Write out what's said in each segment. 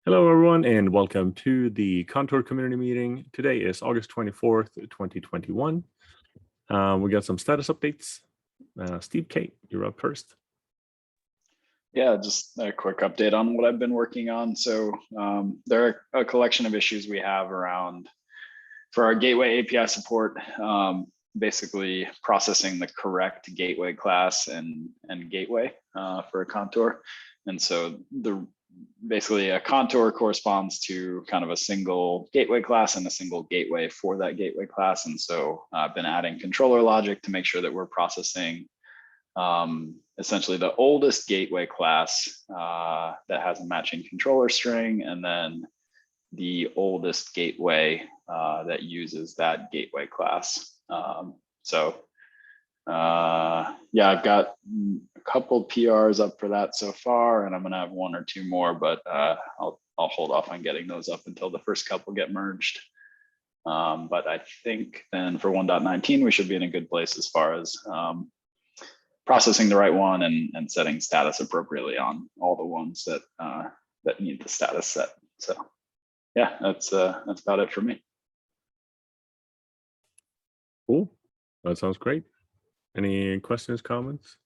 Hello, everyone, and welcome to the Contour Community Meeting. Today is August 24th, 2021. We got some status updates. Steve K, you're up first. Yeah, just a quick update on what I've been working on. So there are a collection of issues we have around for our gateway API support, basically processing the correct gateway class and gateway for a contour. And so basically a contour corresponds to kind of a single gateway class and a single gateway for that gateway class. And so I've been adding controller logic to make sure that we're processing essentially the oldest gateway class that has a matching controller string, and then the oldest gateway that uses that gateway class. Yeah, I've got a couple PRs up for that so far, and I'm gonna have one or two more, but I'll hold off on getting those up until the first couple get merged. But I think then for 1.19, we should be in a good place as far as processing the right one and setting status appropriately on all the ones that that need the status set. So yeah, that's about it for me. Cool, that sounds great. Any questions, comments?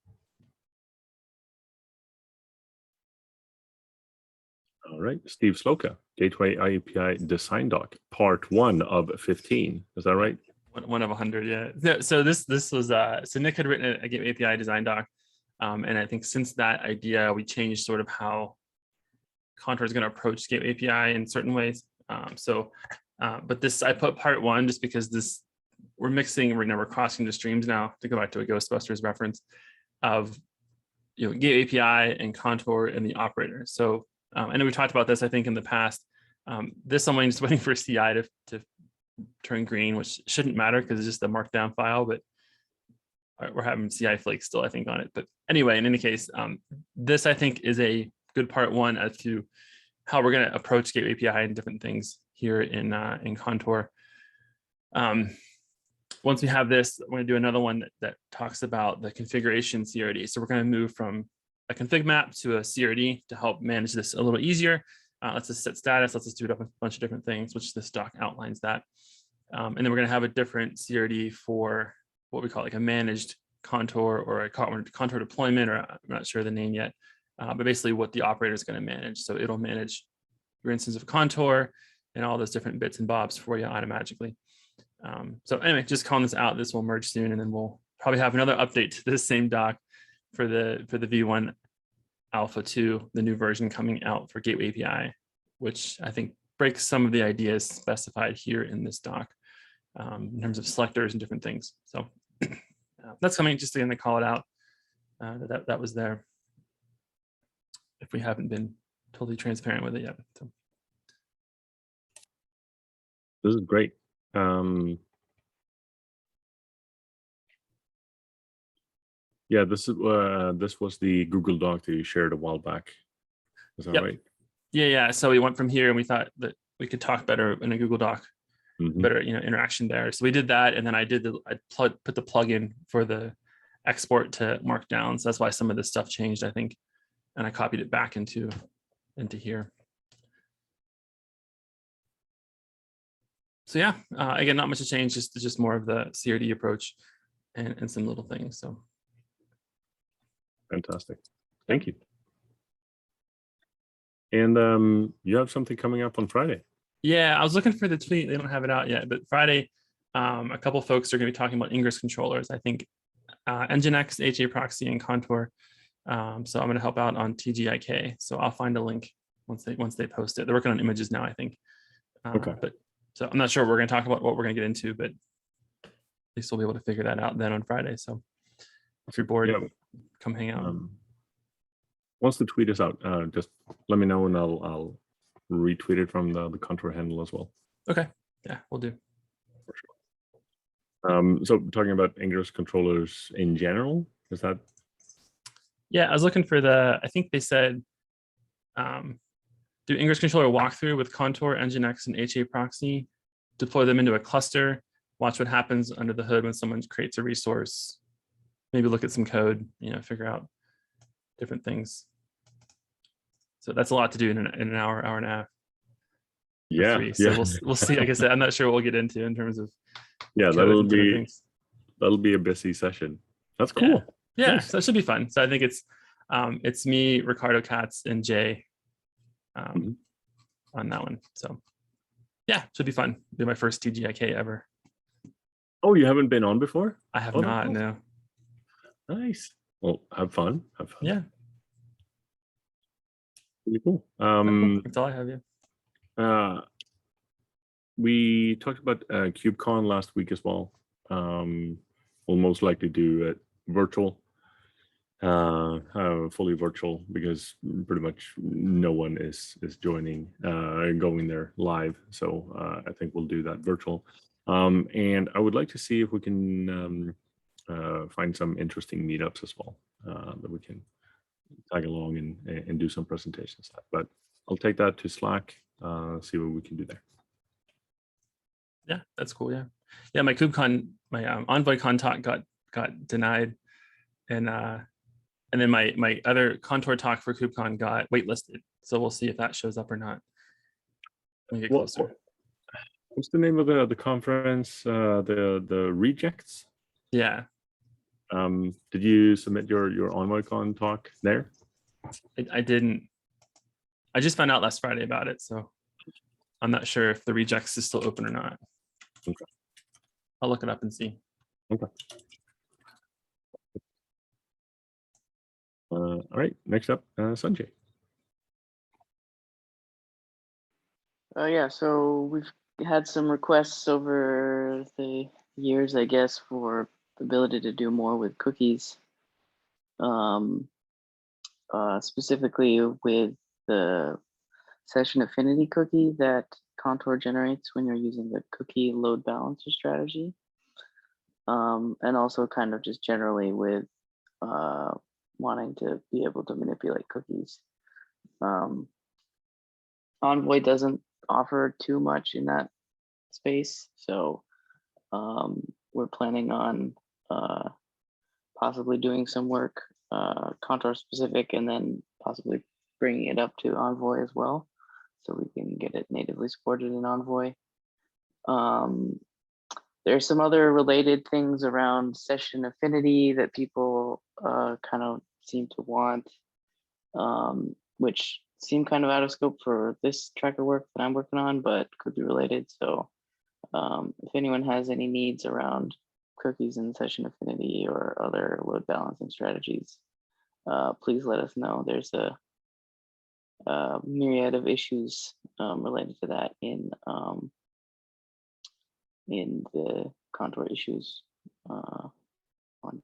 All right, Steve Sloka, Gateway API Design Doc, part 1 of 15. Is that right? One of 100, yeah. So this was so Nick had written a Gateway API design doc, and I think since that idea we changed sort of how Contour is going to approach Gateway API in certain ways. But this I put part 1 just because we're crossing the streams now, to go back to a Ghostbusters reference of Gateway API and Contour and the operator. So I know we talked about this I think in the past. This I'm just waiting for CI to turn green, which shouldn't matter because it's just a markdown file, but we're having CI flakes still, I think, on it. But anyway, in any case, this I think is a good part 1 as to how we're going to approach Gateway API and different things here in Contour. Once we have this, we're going to do another one that talks about the configuration CRD. So we're going to move from a config map to a CRD to help manage this a little easier. Let's just set status. Let's just do a bunch of different things, which this doc outlines that. And then we're going to have a different CRD for what we call like a managed contour or a contour deployment, or I'm not sure the name yet, but basically what the operator is going to manage. So it'll manage your instance of contour and all those different bits and bobs for you automatically. So anyway, just calling this out. This will merge soon, and then we'll probably have another update to this same doc for the V1 Alpha 2, the new version coming out for Gateway API, which I think breaks some of the ideas specified here in this doc in terms of selectors and different things. So that's coming, just again to call it out that was there, if we haven't been totally transparent with it yet. So. This is great. Yeah, this was the Google Doc that you shared a while back. Is that right? Yeah. So we went from here, and we thought that we could talk better in a Google Doc, better interaction there. So we did that, and then I put the plugin for the export to Markdown. So that's why some of this stuff changed, I think, and I copied it back into here. So yeah, again, not much to change, just more of the CRD approach and some little things. So. Fantastic. Thank you. And you have something coming up on Friday. Yeah, I was looking for the tweet. They don't have it out yet, but Friday, a couple of folks are going to be talking about Ingress controllers. I think Nginx, HA proxy, and Contour. So I'm going to help out on TGIK. So I'll find a link once they post it. They're working on images now, I think. Okay. So I'm not sure we're going to talk about what we're going to get into, but at least we'll be able to figure that out then on Friday. So if you're bored, come hang out. Once the tweet is out, just let me know, and I'll retweet it from the Contour handle as well. Okay. Yeah, we'll do. For sure. So talking about Ingress controllers in general, is that? Yeah, I was looking for I think they said, do Ingress controller walkthrough with Contour, Nginx, and HA proxy, deploy them into a cluster, watch what happens under the hood when someone creates a resource, maybe look at some code, figure out different things. So that's a lot to do in an hour, hour and a half. Yeah, Three. So we'll see. Like I said, I'm not sure what we'll get into in terms of yeah, code that'll and different be things. a busy session. That's Yeah. cool. Yeah, Nice. so it should be fun. So I think it's me, Ricardo Katz, and Jay on that one. So yeah, should be fun. Be my first TGIK ever. Oh, you haven't been on before? I have Oh, that's not. awesome. No. Nice. Well, have fun. Have fun. Yeah. Pretty cool. That's all I have. Yeah. We talked about KubeCon last week as well. We'll most likely do it virtual, fully virtual, because pretty much no one is joining, going there live. So I think we'll do that virtual. And I would like to see if we can find some interesting meetups as well that we can tag along and do some presentations. But I'll take that to Slack, see what we can do there. Yeah, that's cool. Yeah, yeah. My KubeCon, my EnvoyCon talk got denied, and then my other Contour talk for KubeCon got waitlisted. So we'll see if that shows up or not when we get closer. What's the name of the conference? The rejects. Yeah. Did you submit your EnvoyCon talk there? I didn't. I just found out last Friday about it, so I'm not sure if the rejects is still open or not. Okay. I'll look it up and see. Okay. All right. Next up, Sanjay. Yeah, so we've had some requests over the years, I guess, for the ability to do more with cookies. Specifically with the session affinity cookie that Contour generates when you're using the cookie load balancer strategy. And also kind of just generally with wanting to be able to manipulate cookies. Envoy doesn't offer too much in that space, so we're planning on possibly doing some work Contour specific, and then possibly bringing it up to Envoy as well, so we can get it natively supported in Envoy. There's some other related things around session affinity that people kind of seem to want, which seem kind of out of scope for this tracker work that I'm working on, but could be related. So if anyone has any needs around cookies and session affinity or other load balancing strategies, please let us know. There's a myriad of issues related to that in the Contour issues on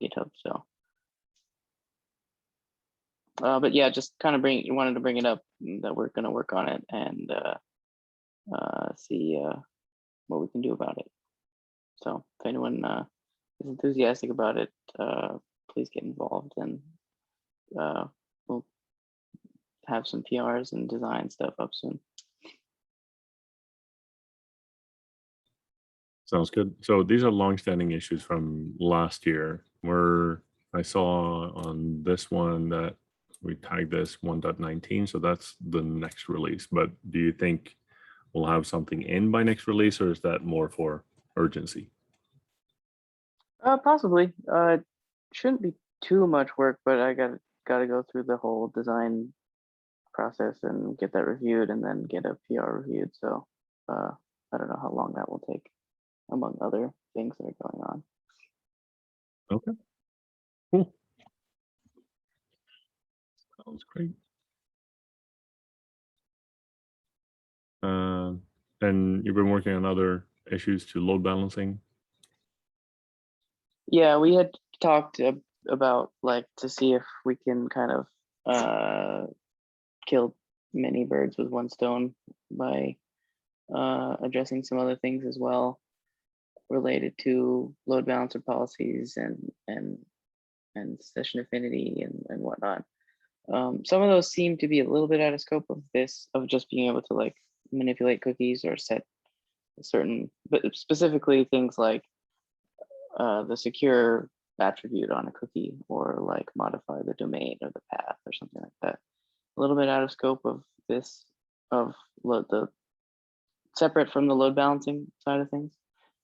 GitHub. So, but yeah, just kind of wanted to bring it up that we're going to work on it and see what we can do about it. So if anyone is enthusiastic about it, please get involved, and we'll have some PRs and design stuff up soon. Sounds good. So these are longstanding issues from last year, where I saw on this one that we tagged this 1.19, so that's the next release. But do you think we'll have something in by next release, or is that more for urgency? Possibly. Shouldn't be too much work, but I got to go through the whole design process and get that reviewed, and then get a PR reviewed. So I don't know how long that will take, among other things that are going on. Okay, cool. Sounds great. And you've been working on other issues to load balancing. Yeah, we had talked about like to see if we can kind of kill many birds with one stone by addressing some other things as well related to load balancer policies and session affinity and whatnot. Some of those seem to be a little bit out of scope of this, of just being able to like manipulate cookies or set certain, but specifically things like the secure attribute on a cookie, or like modify the domain or the path or something like that. little bit out of scope of this, of the separate from the load balancing side of things.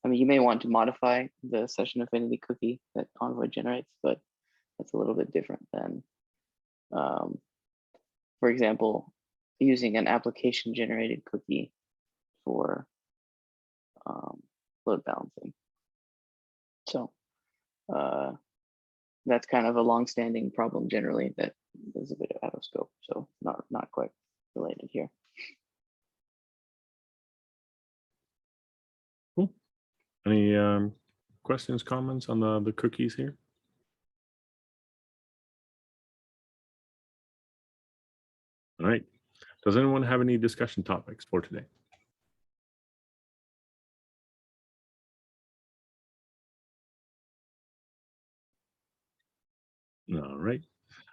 I mean, you may want to modify the session affinity cookie that Envoy generates, but it's a little bit different than, for example, using an application generated cookie for load balancing. So that's kind of a long-standing problem generally that is a bit out of scope. So not quite related here. Cool. Any questions, comments on the cookies here? All right. Does anyone have any discussion topics for today? All right.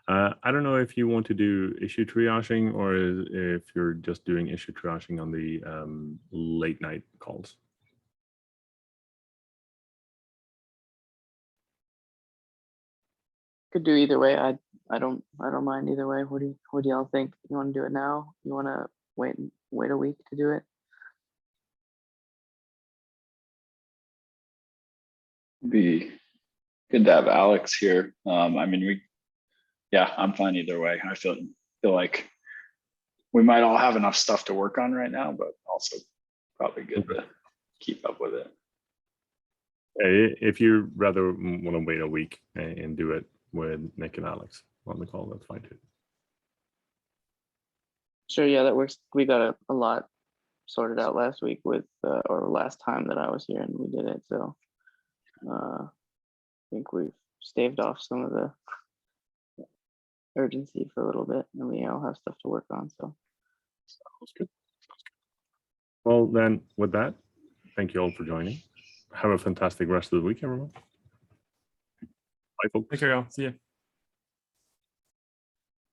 I don't know if you want to do issue triaging or if you're just doing issue triaging on the late night calls. Could do either way. I don't mind either way. What do y'all think? You want to do it now? You want to wait a week to do it? Be good to have Alex here. I mean, yeah, I'm fine either way. I feel like we might all have enough stuff to work on right now, but also probably good to keep up with it. If you rather want to wait a week and do it with Nick and Alex on the call, that's fine too. Sure, yeah, that works. We got a lot sorted out last week with, or last time that I was here and we did it. So I think we've staved off some of the urgency for a little bit and we all have stuff to work on. So Sounds good. Well, then with that, thank you all for joining. Have a fantastic rest of the week, everyone. Bye, folks. Take care, y'all. See you.